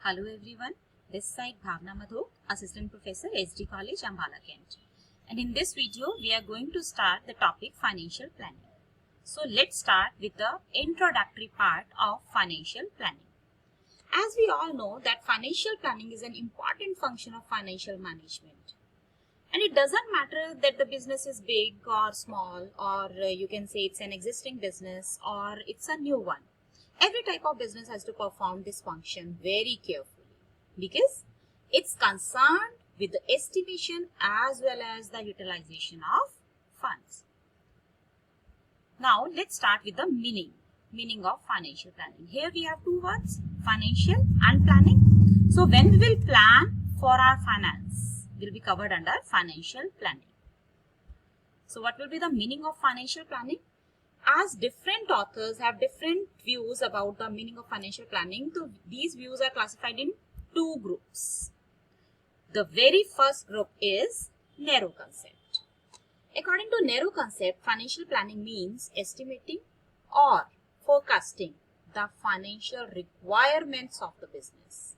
Hello everyone, this side Bhavna Madhok, Assistant Professor, SD College, Ambala, Kent. And in this video, we are going to start the topic financial planning. So let's start with the introductory part of financial planning. As we all know that financial planning is an important function of financial management. And it doesn't matter that the business is big or small, or you can say it's an existing business or it's a new one. Every type of business has to perform this function very carefully because it's concerned with the estimation as well as the utilization of funds. Now let's start with the meaning of financial planning. Here we have two words, financial and planning. So when we will plan for our finance, will be covered under financial planning. So what will be the meaning of financial planning? As different authors have different views about the meaning of financial planning, so these views are classified in two groups. The very first group is narrow concept. According to narrow concept, financial planning means estimating or forecasting the financial requirements of the business.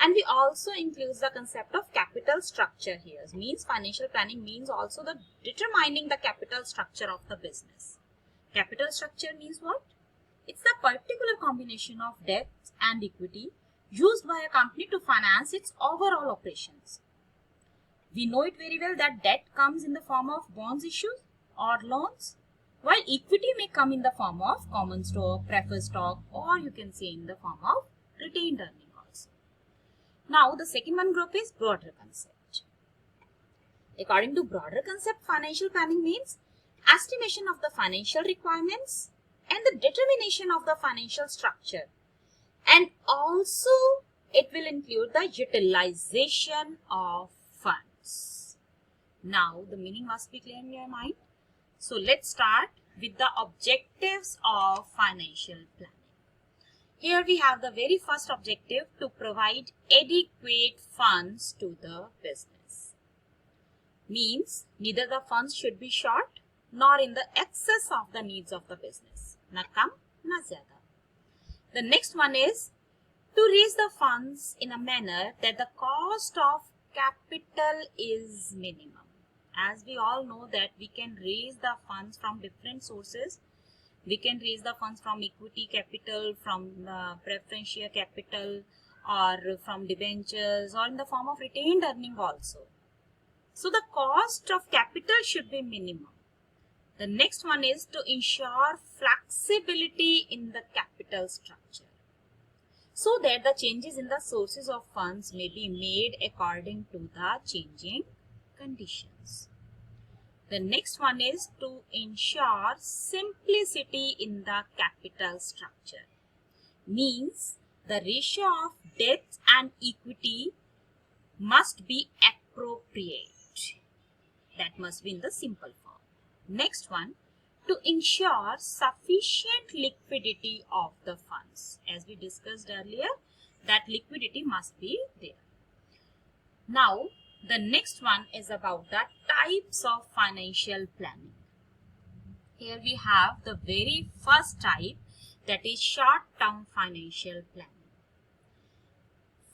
And we also include the concept of capital structure here. Means financial planning means also the determining the capital structure of the business. Capital structure means what? It's the particular combination of debt and equity used by a company to finance its overall operations. We know it very well that debt comes in the form of bonds issues or loans, while equity may come in the form of common stock, preferred stock, or you can say in the form of retained earning also. Now the second one group is broader concept. According to broader concept, financial planning means estimation of the financial requirements and the determination of the financial structure, and also it will include the utilization of funds. Now the meaning must be clear in your mind. So let's start with the objectives of financial planning. Here we have the very first objective, to provide adequate funds to the business. Means neither the funds should be short nor in the excess of the needs of the business. Na kam, na zyada. The next one is to raise the funds in a manner that the cost of capital is minimum. As we all know that we can raise the funds from different sources. We can raise the funds from equity capital, from preferential capital, or from debentures, or in the form of retained earning also. So the cost of capital should be minimum. The next one is to ensure flexibility in the capital structure, so that the changes in the sources of funds may be made according to the changing conditions. The next one is to ensure simplicity in the capital structure. Means the ratio of debt and equity must be appropriate. That must be in the simple form. Next one, to ensure sufficient liquidity of the funds. As we discussed earlier, that liquidity must be there. Now, the next one is about the types of financial planning. Here we have the very first type, that is short-term financial planning.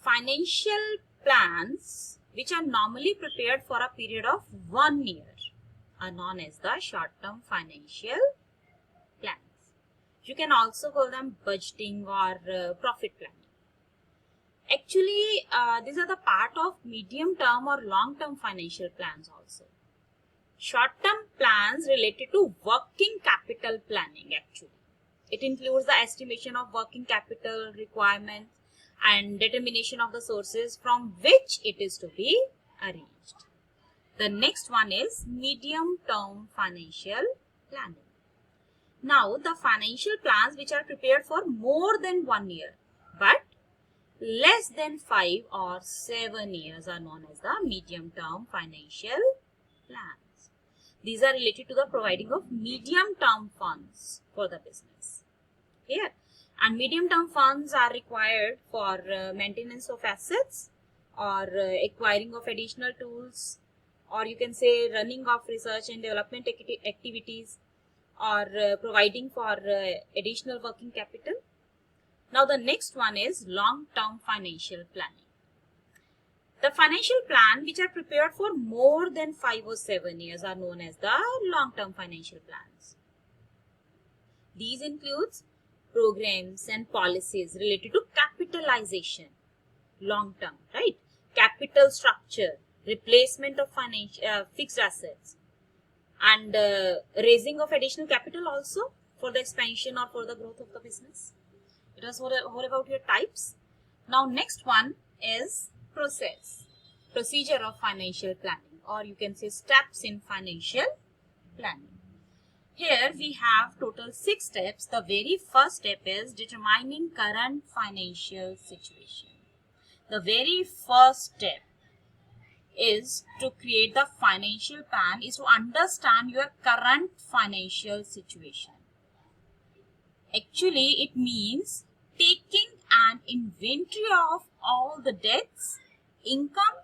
Financial plans which are normally prepared for a period of 1 year are known as the short-term financial plans. You can also call them budgeting or profit planning. Actually, these are the part of medium-term or long-term financial plans also. Short-term plans related to working capital planning actually. It includes the estimation of working capital requirements and determination of the sources from which it is to be arranged. The next one is medium-term financial planning. Now, the financial plans which are prepared for more than 1 year but less than 5 or 7 years are known as the medium-term financial plans. These are related to the providing of medium-term funds for the business. Here, and medium-term funds are required for maintenance of assets or acquiring of additional tools, or you can say running of research and development activities, or providing for additional working capital. Now the next one is long-term financial planning. The financial plan which are prepared for more than 5 or 7 years are known as the long-term financial plans. These includes programs and policies related to capitalization, long-term, right? Capital structure, replacement of fixed assets, and raising of additional capital also for the expansion or for the growth of the business. It was all about your types. Now next one is procedure of financial planning, or you can say steps in financial planning. Here we have total 6 steps. The very first step is determining current financial situation. The very first step is to create the financial plan, is to understand your current financial situation. Actually, it means taking an inventory of all the debts, income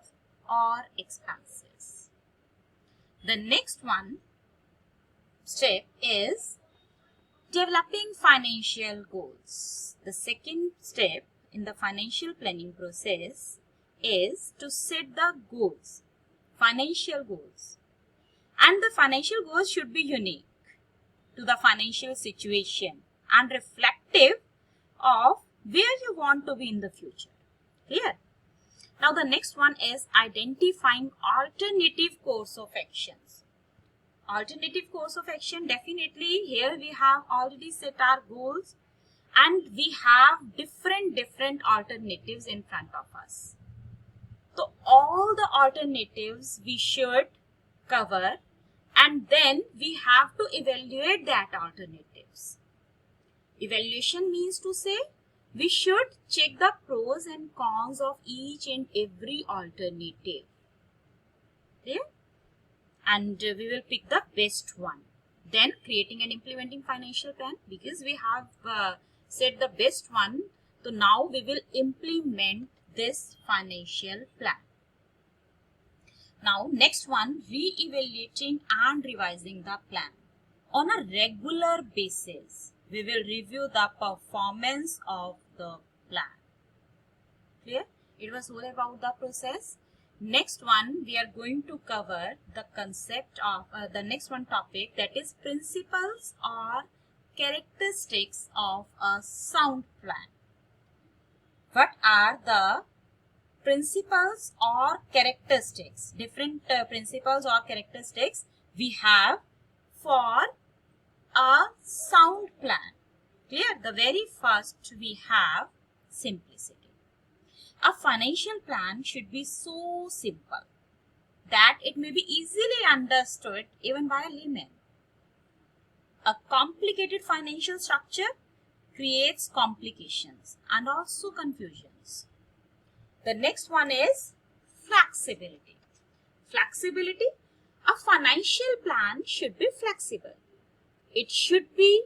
or expenses. The next one step is developing financial goals. The second step in the financial planning process is to set the goals, financial goals. And the financial goals should be unique to the financial situation and reflective of where you want to be in the future. Clear? Now the next one is identifying alternative course of actions. Alternative course of action, definitely here we have already set our goals and we have different alternatives in front of us. So all the alternatives we should cover, and then we have to evaluate that alternatives. Evaluation means to say we should check the pros and cons of each and every alternative. Clear? And we will pick the best one. Then creating and implementing financial plan, because we have set the best one. So now we will implement this financial plan. Now next one, re-evaluating and revising the plan. On a regular basis, we will review the performance of the plan. Clear? It was all about the process. Next one, we are going to cover the concept of the next one topic, that is principles or characteristics of a sound plan. What are the principles or characteristics? Different principles or characteristics we have for a sound plan. Clear? The very first we have simplicity. A financial plan should be so simple that it may be easily understood even by a layman. A complicated financial structure creates complications and also confusions. The next one is flexibility. Flexibility. A financial plan should be flexible. It should be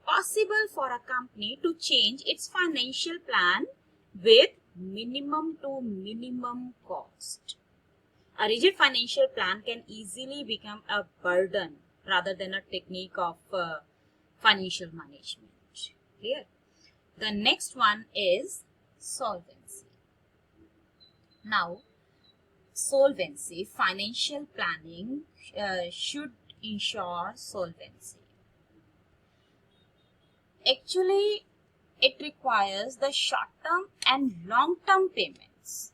possible for a company to change its financial plan with minimum to minimum cost. A rigid financial plan can easily become a burden rather than a technique of financial management. Clear? The next one is solvency. Now, solvency, financial planning should ensure solvency. Actually, it requires the short-term and long-term payments.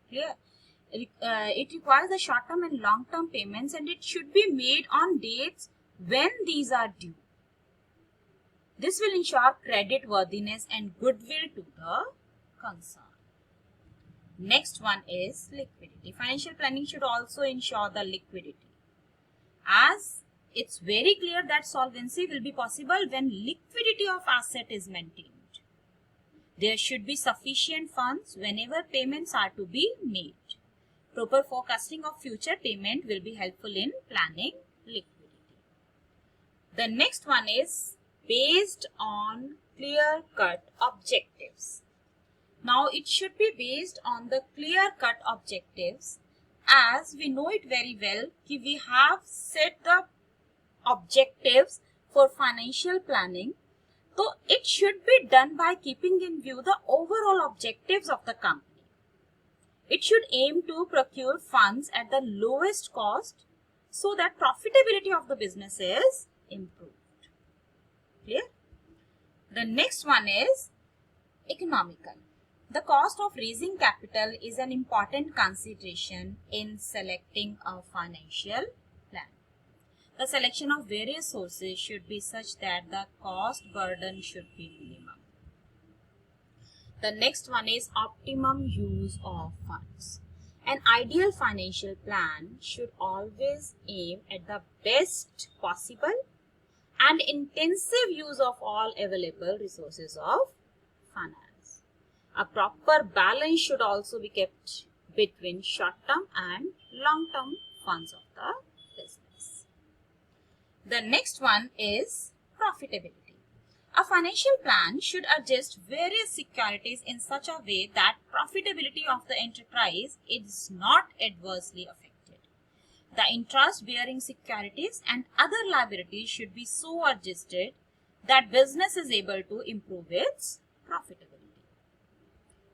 Clear? It requires the short-term and long-term payments, and it should be made on dates when these are due. This will ensure credit worthiness and goodwill to the concern. Next one is liquidity. Financial planning should also ensure the liquidity, as it's very clear that solvency will be possible when liquidity of asset is maintained. There should be sufficient funds whenever payments are to be made. Proper forecasting of future payment will be helpful in planning liquidity. The next one is based on clear-cut objectives. Now it should be based on the clear-cut objectives, as we know it very well that we have set the objectives for financial planning. So it should be done by keeping in view the overall objectives of the company. It should aim to procure funds at the lowest cost so that profitability of the business is improved. Clear? The next one is economical. The cost of raising capital is an important consideration in selecting a financial plan. The selection of various sources should be such that the cost burden should be minimum. The next one is optimum use of funds. An ideal financial plan should always aim at the best possible and intensive use of all available resources of finance. A proper balance should also be kept between short-term and long-term funds of the business. The next one is profitability. A financial plan should adjust various securities in such a way that profitability of the enterprise is not adversely affected. The interest-bearing securities and other liabilities should be so adjusted that business is able to improve its profitability.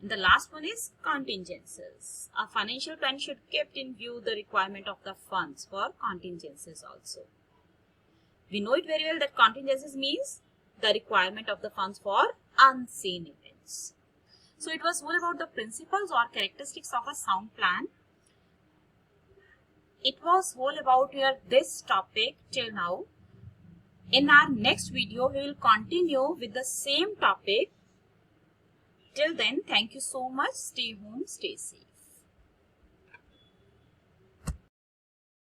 And the last one is contingencies. A financial plan should keep in view the requirement of the funds for contingencies also. We know it very well that contingencies means the requirement of the funds for unseen events. So it was all about the principles or characteristics of a sound plan. It was all about this topic till now. In our next video, we will continue with the same topic. Till then, thank you so much. Stay home, stay safe.